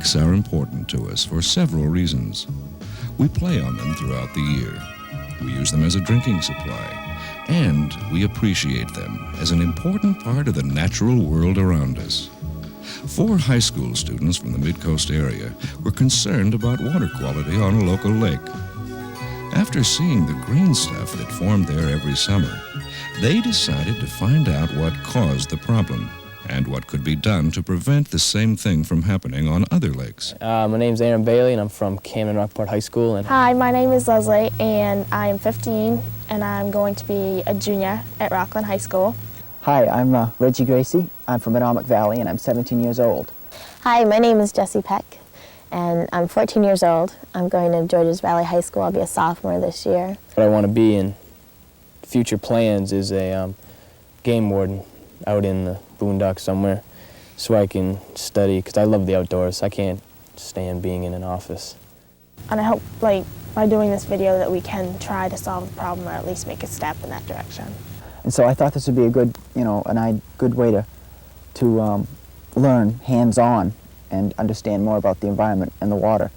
Lakes are important to us for several reasons. We play on them throughout the year. We use them as a drinking supply, and we appreciate them as an important part of the natural world around us. 4 high school students from the Mid-Coast area were concerned about water quality on a local lake. After seeing the green stuff that formed there every summer, they decided to find out what caused the problem and what could be done to prevent the same thing from happening on other lakes. My name's Aaron Bailey, and I'm from Camden Rockport High School. Hi, my name is Leslie, and I am 15, and I'm going to be a junior at Rockland High School. Hi, I'm Reggie Gracie. I'm from Menominee Valley, and I'm 17 years old. Hi, my name is Jessie Peck, and I'm 14 years old. I'm going to Georges Valley High School. I'll be a sophomore this year. What I want to be in future plans is a game warden out in the boondocks somewhere so I can study, because I love the outdoors. I can't stand being in an office. And I hope, by doing this video, that we can try to solve the problem or at least make a step in that direction. And so I thought this would be a good, good way to learn hands-on and understand more about the environment and the water.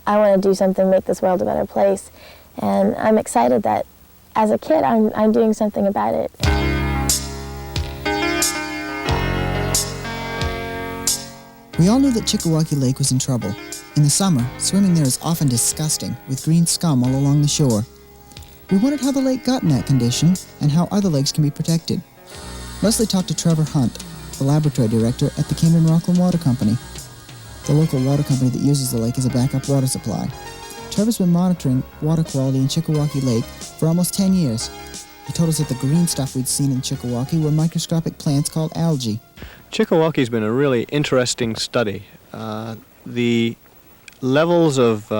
I want to do something, make this world a better place, and I'm excited that as a kid I'm doing something about it. We all knew that Chickawaukee Lake was in trouble. In the summer, swimming there is often disgusting, with green scum all along the shore. We wondered how the lake got in that condition and how other lakes can be protected. Leslie talked to Trevor Hunt, the laboratory director at the Camden Rockland Water Company. The local water company that uses the lake as a backup water supply. Trevor's been monitoring water quality in Chickawaukee Lake for almost 10 years. He told us that the green stuff we'd seen in Chickawaukee were microscopic plants called algae. Chickawaukee's been a really interesting study. The levels of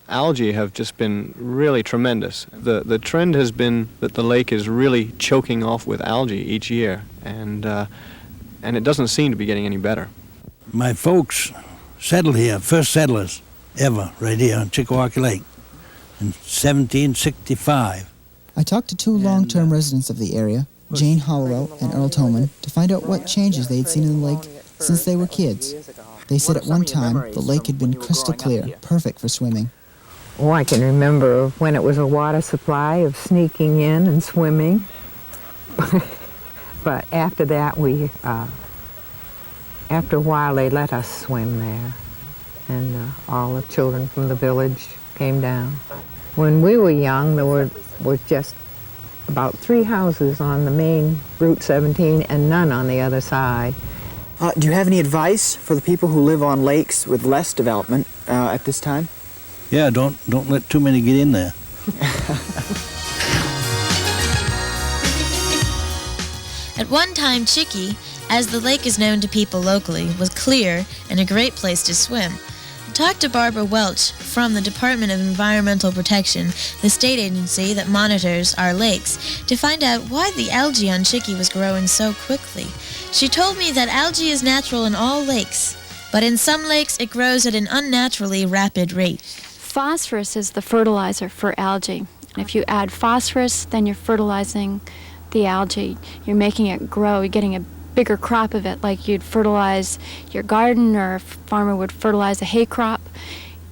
algae have just been really tremendous. The trend has been that the lake is really choking off with algae each year, and it doesn't seem to be getting any better. My folks settled here, first settlers ever, right here on Chickawaukee Lake in 1765. I talked to 2 long-term residents of the area, Jane Hollowell and Earl Toman, to find out what changes they had seen in the lake since they were kids. They said at one time the lake had been crystal clear, perfect for swimming. Oh, I can remember when it was a water supply of sneaking in and swimming. But after that, after a while, they let us swim there. And all the children from the village came down. When we were young, there was just about 3 houses on the main Route 17 and none on the other side. Do you have any advice for the people who live on lakes with less development at this time? Yeah, don't let too many get in there. At one time, Chickie, as the lake is known to people locally, was clear and a great place to swim. I talked to Barbara Welch from the Department of Environmental Protection, the state agency that monitors our lakes, to find out why the algae on Chickie was growing so quickly. She told me that algae is natural in all lakes, but in some lakes it grows at an unnaturally rapid rate. Phosphorus is the fertilizer for algae. And if you add phosphorus, then you're fertilizing the algae. You're making it grow. You're getting a bigger crop of it, like you'd fertilize your garden, or a farmer would fertilize a hay crop.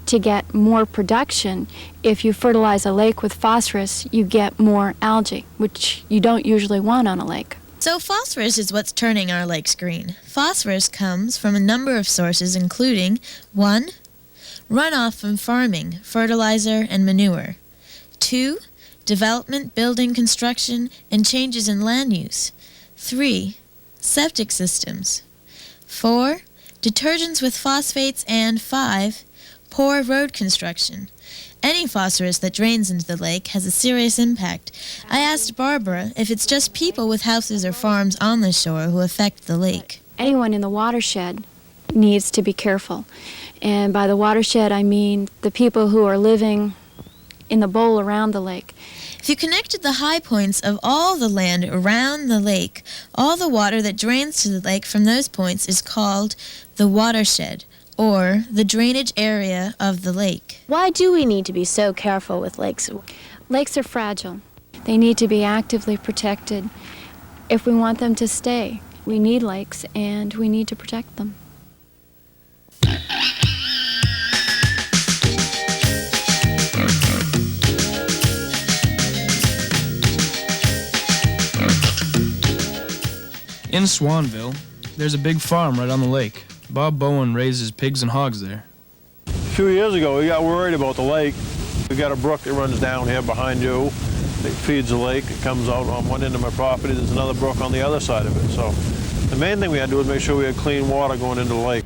To get more production, if you fertilize a lake with phosphorus, you get more algae, which you don't usually want on a lake. So phosphorus is what's turning our lakes green. Phosphorus comes from a number of sources, including 1. Runoff from farming, fertilizer, and manure. 2. Development, building, construction, and changes in land use. 3. Septic systems. 4. Detergents with phosphates. And 5. Poor road construction. Any phosphorus that drains into the lake has a serious impact. I asked Barbara if it's just people with houses or farms on the shore who affect the lake. Anyone in the watershed needs to be careful. And by the watershed, I mean the people who are living in the bowl around the lake. If you connected the high points of all the land around the lake, all the water that drains to the lake from those points is called the watershed, or the drainage area of the lake. Why do we need to be so careful with lakes? Lakes are fragile. They need to be actively protected. If we want them to stay, we need lakes and we need to protect them. In Swanville, there's a big farm right on the lake. Bob Bowen raises pigs and hogs there. A few years ago, we got worried about the lake. We got a brook that runs down here behind you. It feeds the lake. It comes out on one end of my property. There's another brook on the other side of it. So the main thing we had to do was make sure we had clean water going into the lake.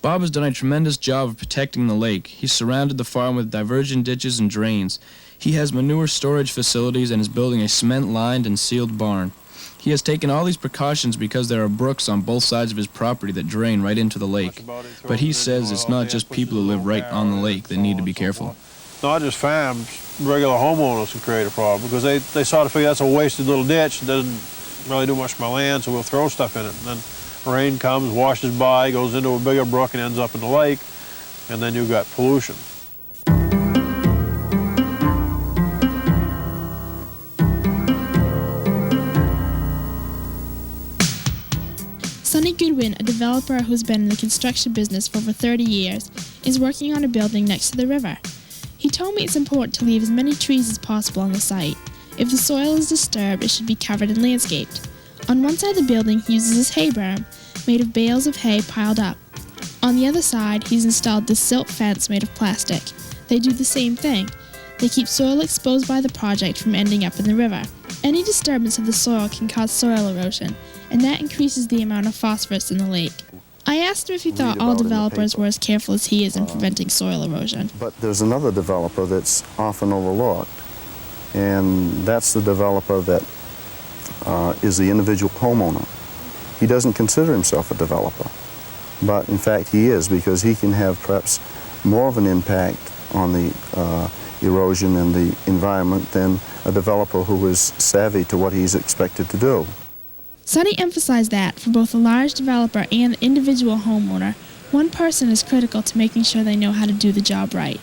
Bob has done a tremendous job of protecting the lake. He's surrounded the farm with diversion ditches and drains. He has manure storage facilities and is building a cement-lined and sealed barn. He has taken all these precautions because there are brooks on both sides of his property that drain right into the lake. But he says it's not just people who live right on the lake that need to be careful. Not just farms, regular homeowners can create a problem because they sort of figure that's a wasted little ditch. It doesn't really do much for my land, so we'll throw stuff in it. And then rain comes, washes by, goes into a bigger brook and ends up in the lake, and then you've got pollution. Sonny Goodwin, a developer who's been in the construction business for over 30 years, is working on a building next to the river. He told me it's important to leave as many trees as possible on the site. If the soil is disturbed, it should be covered and landscaped. On one side of the building, he uses his hay berm, made of bales of hay piled up. On the other side, he's installed this silt fence made of plastic. They do the same thing. They keep soil exposed by the project from ending up in the river. Any disturbance of the soil can cause soil erosion, and that increases the amount of phosphorus in the lake. I asked him if he thought all developers were as careful as he is in preventing soil erosion. But there's another developer that's often overlooked, and that's the developer that is the individual homeowner. He doesn't consider himself a developer, but in fact he is, because he can have perhaps more of an impact on the erosion and the environment than a developer who is savvy to what he's expected to do. Sonny emphasized that, for both the large developer and the individual homeowner, one person is critical to making sure they know how to do the job right.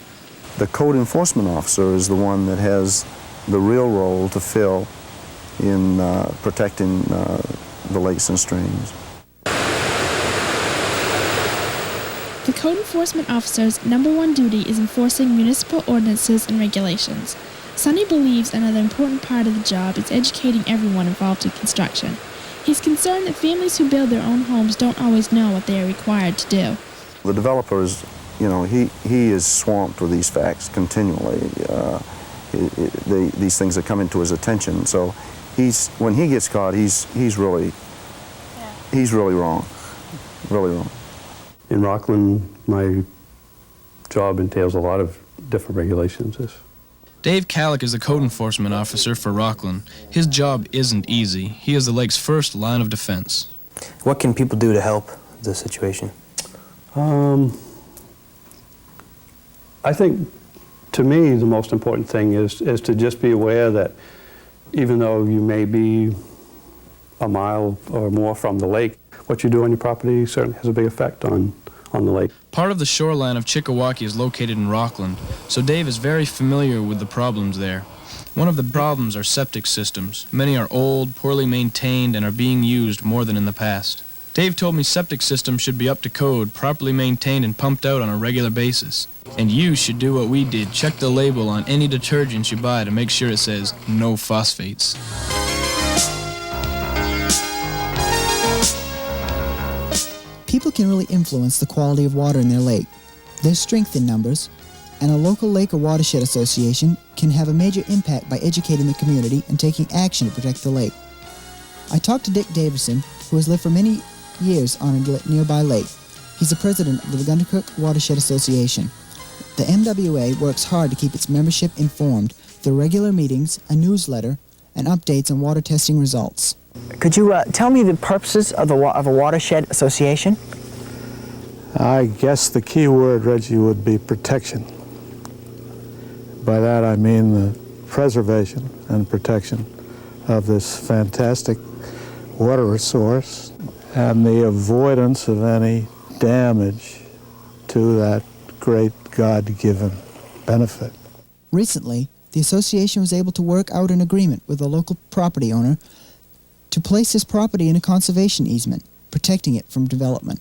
The code enforcement officer is the one that has the real role to fill in protecting the lakes and streams. The code enforcement officer's #1 duty is enforcing municipal ordinances and regulations. Sonny believes another important part of the job is educating everyone involved in construction. He's concerned that families who build their own homes don't always know what they are required to do. The developer is, he is swamped with these facts continually. These things that come into his attention. So when he gets caught, he's really wrong, really wrong. In Rockland, my job entails a lot of different regulations. Dave Kallick is the code enforcement officer for Rockland. His job isn't easy. He is the lake's first line of defense. What can people do to help the situation? I think, to me, the most important thing is to just be aware that even though you may be a mile or more from the lake, what you do on your property certainly has a big effect on the lake. Part of the shoreline of Chilliwacky is located in Rockland, so Dave is very familiar with the problems there. One of the problems are septic systems. Many are old, poorly maintained, and are being used more than in the past. Dave told me septic systems should be up to code, properly maintained and pumped out on a regular basis. And you should do what we did, check the label on any detergent you buy to make sure it says no phosphates. People can really influence the quality of water in their lake. There's strength in numbers, and a local lake or watershed association can have a major impact by educating the community and taking action to protect the lake. I talked to Dick Davison, who has lived for many years on a nearby lake. He's the president of the Gundercook Watershed Association. The MWA works hard to keep its membership informed through regular meetings, a newsletter, and updates on water testing results. Could you tell me the purposes of a watershed association? I guess the key word, Reggie, would be protection. By that I mean the preservation and protection of this fantastic water resource and the avoidance of any damage to that great God-given benefit. Recently, the association was able to work out an agreement with a local property owner to place his property in a conservation easement, protecting it from development.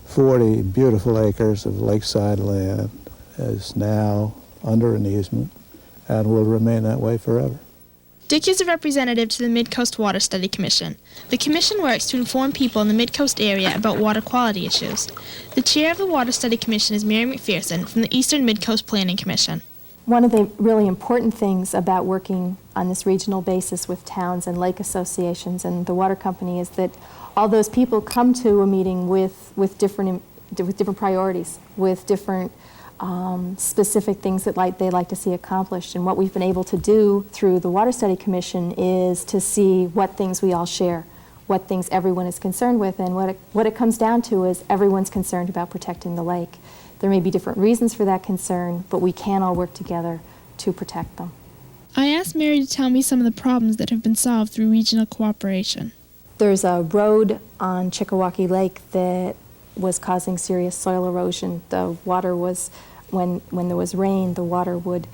40 beautiful acres of lakeside land is now under an easement and will remain that way forever. Dick is a representative to the Mid-Coast Water Study Commission. The commission works to inform people in the Mid-Coast area about water quality issues. The chair of the Water Study Commission is Mary McPherson from the Eastern Mid-Coast Planning Commission. One of the really important things about working on this regional basis with towns and lake associations and the water company is that all those people come to a meeting with different priorities, with different specific things that they'd like to see accomplished. And what we've been able to do through the Water Study Commission is to see what things we all share, what things everyone is concerned with, and what it comes down to is everyone's concerned about protecting the lake. There may be different reasons for that concern, but we can all work together to protect them. I asked Mary to tell me some of the problems that have been solved through regional cooperation. There's a road on Chickawaukee Lake that was causing serious soil erosion. The water was, when there was rain, the water would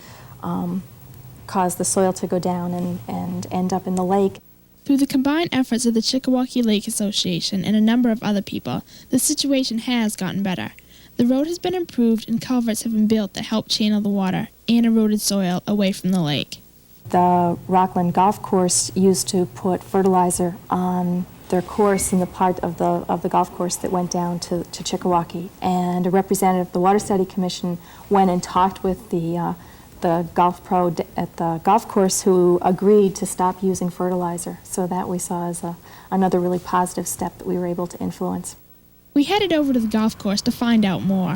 cause the soil to go down and end up in the lake. Through the combined efforts of the Chickawaukee Lake Association and a number of other people, the situation has gotten better. The road has been improved and culverts have been built that help channel the water and eroded soil away from the lake. The Rockland Golf Course used to put fertilizer on their course in the part of the golf course that went down to Chickawaukee. And a representative of the Water Study Commission went and talked with the golf pro at the golf course who agreed to stop using fertilizer. So that we saw as another really positive step that we were able to influence. We headed over to the golf course to find out more.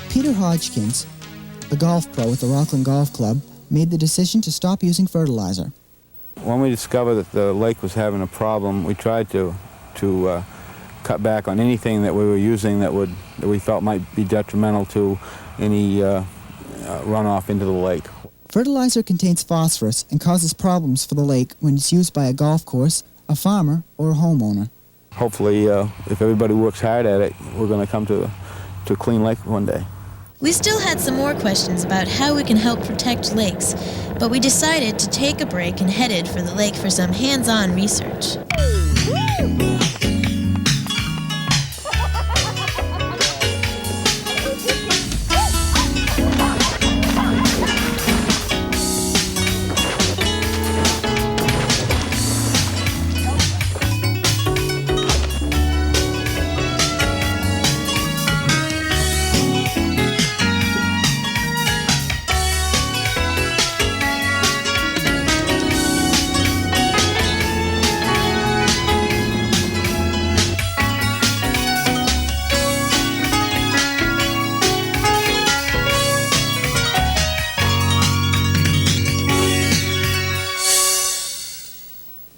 Peter Hodgkins, a golf pro with the Rockland Golf Club, made the decision to stop using fertilizer. When we discovered that the lake was having a problem, we tried to cut back on anything that we were using that we felt might be detrimental to any runoff into the lake. Fertilizer contains phosphorus and causes problems for the lake when it's used by a golf course, a farmer, or a homeowner. Hopefully, if everybody works hard at it, we're going to come to a clean lake one day. We still had some more questions about how we can help protect lakes, but we decided to take a break and headed for the lake for some hands-on research.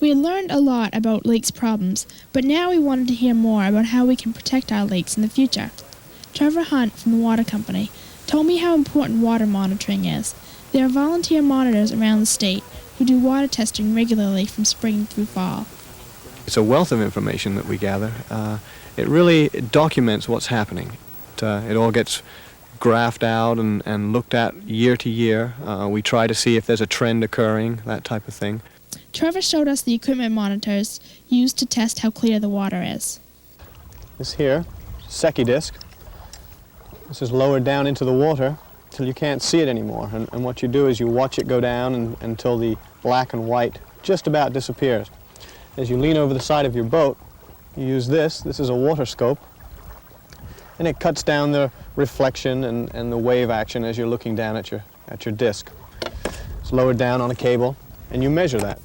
We had learned a lot about lakes' problems, but now we wanted to hear more about how we can protect our lakes in the future. Trevor Hunt from the Water Company told me how important water monitoring is. There are volunteer monitors around the state who do water testing regularly from spring through fall. It's a wealth of information that we gather. It really documents what's happening. It all gets graphed out and looked at year to year. We try to see if there's a trend occurring, that type of thing. Trevor showed us the equipment monitors used to test how clear the water is. This here, Secchi disc. This is lowered down into the water till you can't see it anymore. And what you do is you watch it go down until the black and white just about disappears. As you lean over the side of your boat, you use this. This is a water scope. And it cuts down the reflection and the wave action as you're looking down at your disc. It's lowered down on a cable, and you measure that.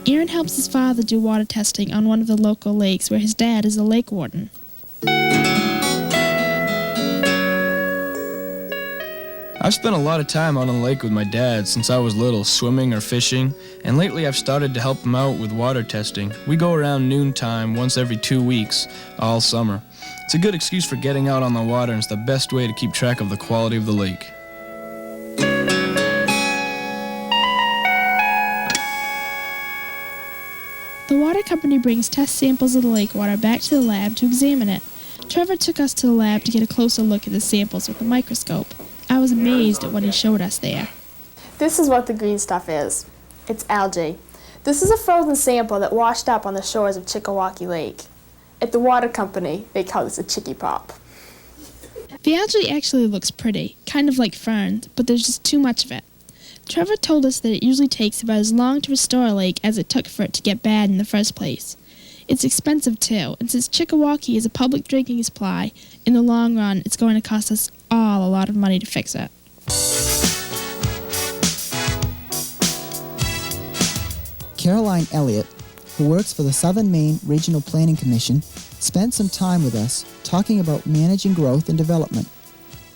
Aaron helps his father do water testing on one of the local lakes where his dad is a lake warden. I've spent a lot of time out on the lake with my dad since I was little, swimming or fishing, and lately I've started to help him out with water testing. We go around noontime once every 2 weeks, all summer. It's a good excuse for getting out on the water, and it's the best way to keep track of the quality of the lake. The water company brings test samples of the lake water back to the lab to examine it. Trevor took us to the lab to get a closer look at the samples with a microscope. I was amazed at what he showed us there. This is what the green stuff is. It's algae. This is a frozen sample that washed up on the shores of Chickawaukee Lake. At the water company, they call this a chicky pop. The algae actually looks pretty, kind of like ferns, but there's just too much of it. Trevor told us that it usually takes about as long to restore a lake as it took for it to get bad in the first place. It's expensive too, and since Chickawaukee is a public drinking supply, in the long run it's going to cost us all a lot of money to fix it. Caroline Elliott, who works for the Southern Maine Regional Planning Commission, spent some time with us talking about managing growth and development.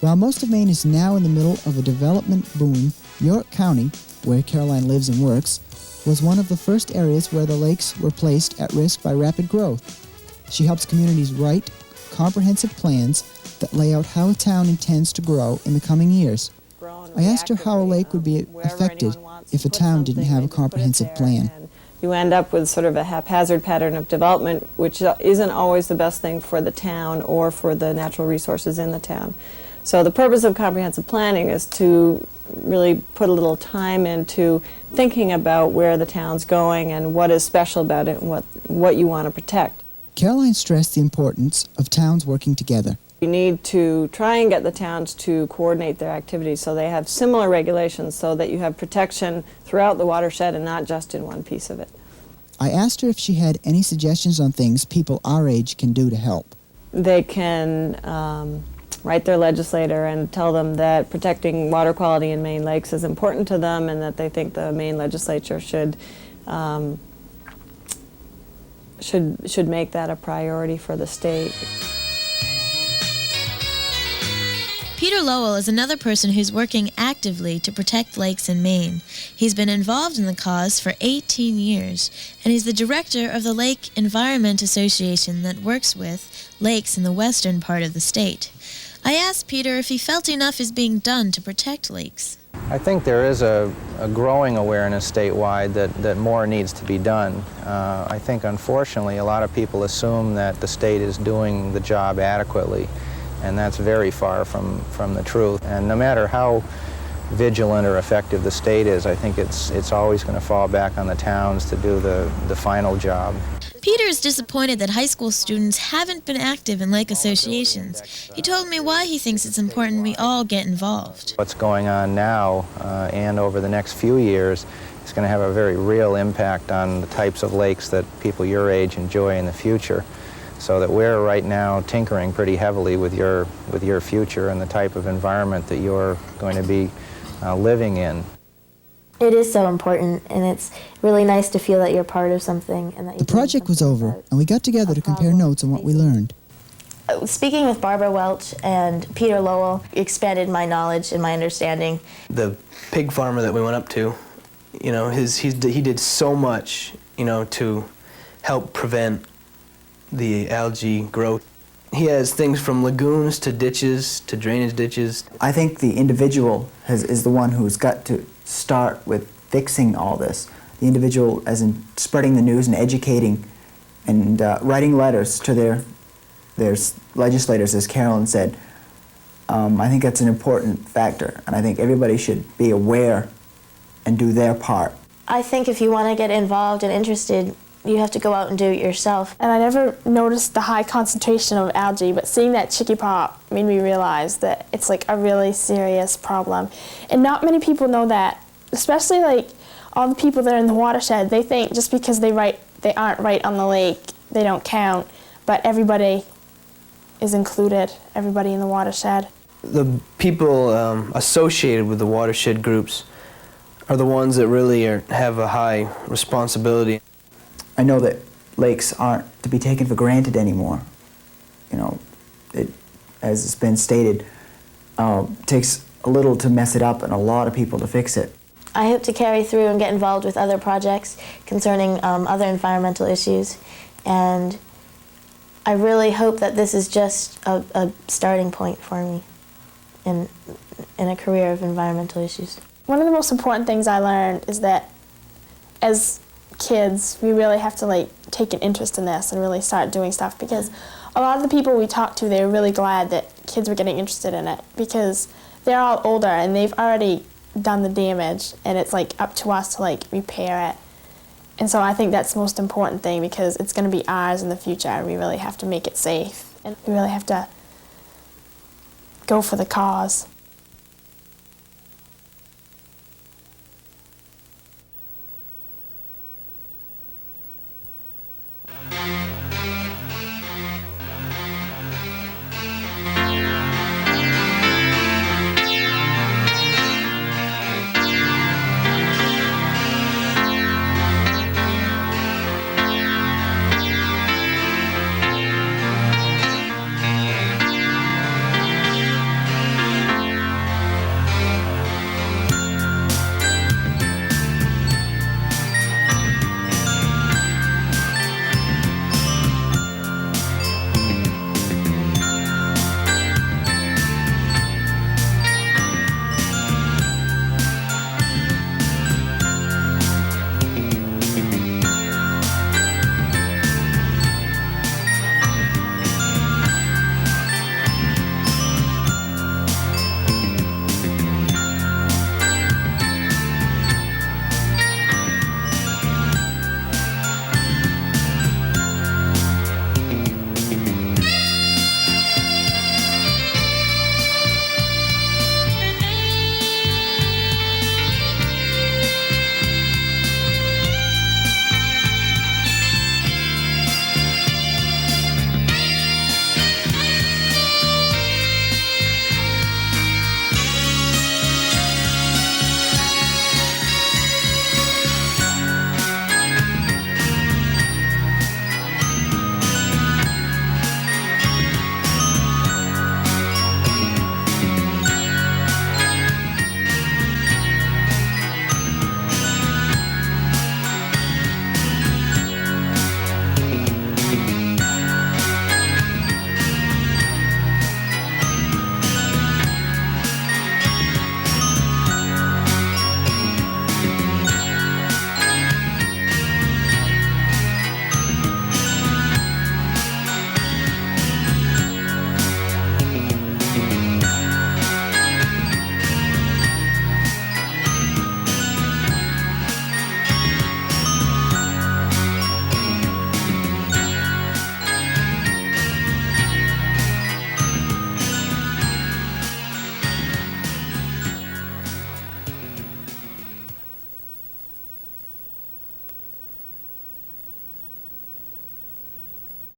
While most of Maine is now in the middle of a development boom, York County, where Caroline lives and works, was one of the first areas where the lakes were placed at risk by rapid growth. She helps communities write comprehensive plans that lay out how a town intends to grow in the coming years. I asked her how a lake would be affected if a town didn't have a comprehensive plan. You end up with sort of a haphazard pattern of development, which isn't always the best thing for the town or for the natural resources in the town. So the purpose of comprehensive planning is to really put a little time into thinking about where the town's going and what is special about it and what you want to protect. Caroline stressed the importance of towns working together. You need to try and get the towns to coordinate their activities so they have similar regulations so that you have protection throughout the watershed and not just in one piece of it. I asked her if she had any suggestions on things people our age can do to help. They can write their legislator and tell them that protecting water quality in Maine lakes is important to them and that they think the Maine legislature should make that a priority for the state. Peter Lowell is another person who's working actively to protect lakes in Maine. He's been involved in the cause for 18 years, and he's the director of the Lake Environment Association that works with lakes in the western part of the state. I asked Peter if he felt enough is being done to protect lakes. I think there is a growing awareness statewide that more needs to be done. I think, unfortunately, a lot of people assume that the state is doing the job adequately, and that's very far from the truth. And no matter how vigilant or effective the state is, I think it's always going to fall back on the towns to do the final job. Peter is disappointed that high school students haven't been active in lake associations. He told me why he thinks it's important we all get involved. What's going on now and over the next few years is going to have a very real impact on the types of lakes that people your age enjoy in the future. So that we're right now tinkering pretty heavily with your future and the type of environment that you're going to be living in. It is so important, and it's really nice to feel that you're part of something. And that the project was over, and we got together to compare notes on what we learned. Speaking with Barbara Welch and Peter Lowell expanded my knowledge and my understanding. The pig farmer that we went up to, you know, he did so much, you know, to help prevent the algae growth. He has things from lagoons to ditches to drainage ditches. I think the individual is the one who's got to start with fixing all this. The individual as in spreading the news and educating and writing letters to their legislators, as Carolyn said. I think that's an important factor, and I think everybody should be aware and do their part. I think if you want to get involved and interested, you have to go out and do it yourself. And I never noticed the high concentration of algae, but seeing that chicky pop made me realize that it's like a really serious problem. And not many people know that, especially like all the people that are in the watershed. They think just because they aren't right on the lake, they don't count, but everybody is included, everybody in the watershed. The people associated with the watershed groups are the ones that really have a high responsibility. I know that lakes aren't to be taken for granted anymore. You know, as it's been stated, takes a little to mess it up and a lot of people to fix it. I hope to carry through and get involved with other projects concerning other environmental issues, and I really hope that this is just a starting point for me in a career of environmental issues. One of the most important things I learned is that as kids, we really have to like take an interest in this and really start doing stuff, because a lot of the people we talked to, they were really glad that kids were getting interested in it, because they're all older and they've already done the damage, and it's like up to us to like repair it. And so I think that's the most important thing, because it's going to be ours in the future, and we really have to make it safe, and we really have to go for the cause.